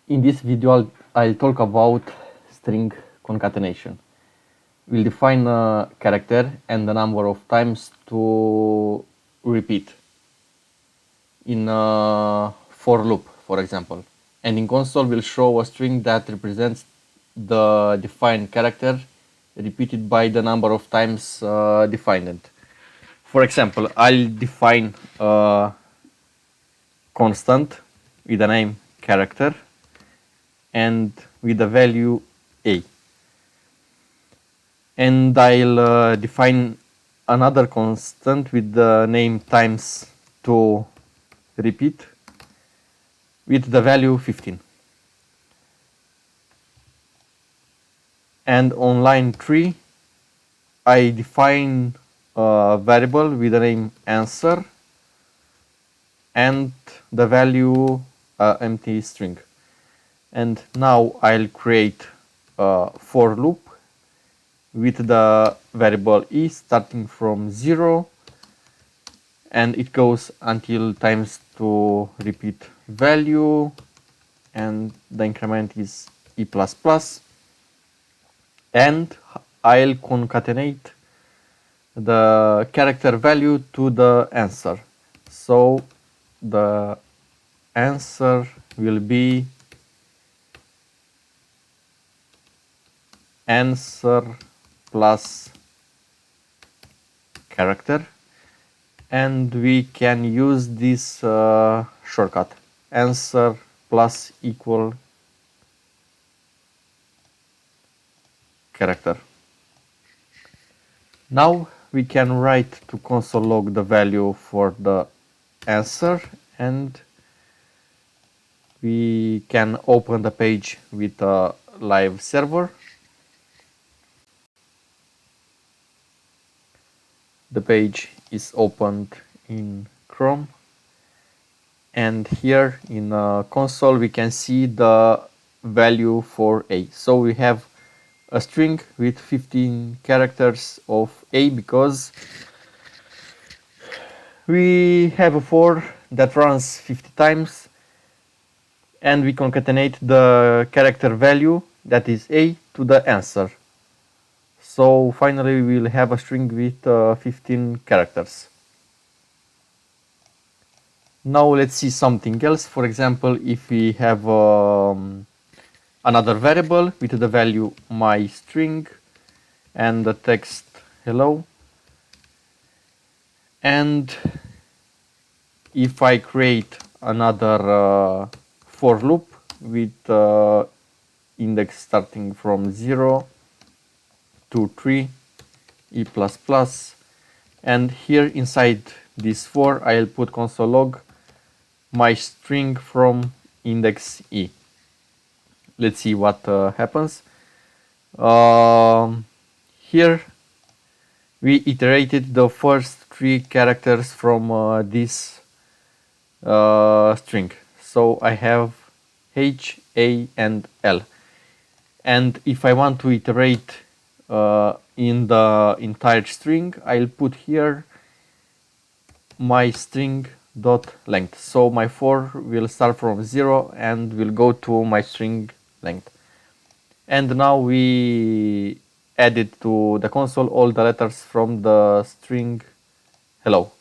In this video, I'll talk about string concatenation. We'll define a character and the number of times to repeat in a for loop, for example. And in console, we'll show a string that represents the defined character repeated by the number of times defined. For example, I'll define a constant with the name character and with the value a, and I'll define another constant with the name times to repeat with the value 15. And on line 3 I define a variable with the name answer and the value empty string. And now I'll create a for loop with the variable e starting from 0, and it goes until times to repeat value, and the increment is e++, and I'll concatenate the character value to the answer. So the answer will be answer plus character, and we can use this shortcut answer plus equal character. Now we can write to console log the value for the answer, and we can open the page with a live server. The page is opened in Chrome, and here in console we can see the value for a. So we have a string with 15 characters of a because we have a for that runs 50 times, and we concatenate the character value that is a to the answer. So finally we will have a string with 15 characters. Now let's see something else. For example, if we have another variable with the value my string and the text hello, and if I create another for loop with index starting from 0 to 3 e++, and here inside this for I'll put console log my string from index e. Let's see what happens. Here we iterated the first 3 characters from this string. So I have H, A and L, and if I want to iterate in the entire string, I'll put here my string dot length. So my for will start from 0 and will go to my string length. And now we added to the console all the letters from the string hello.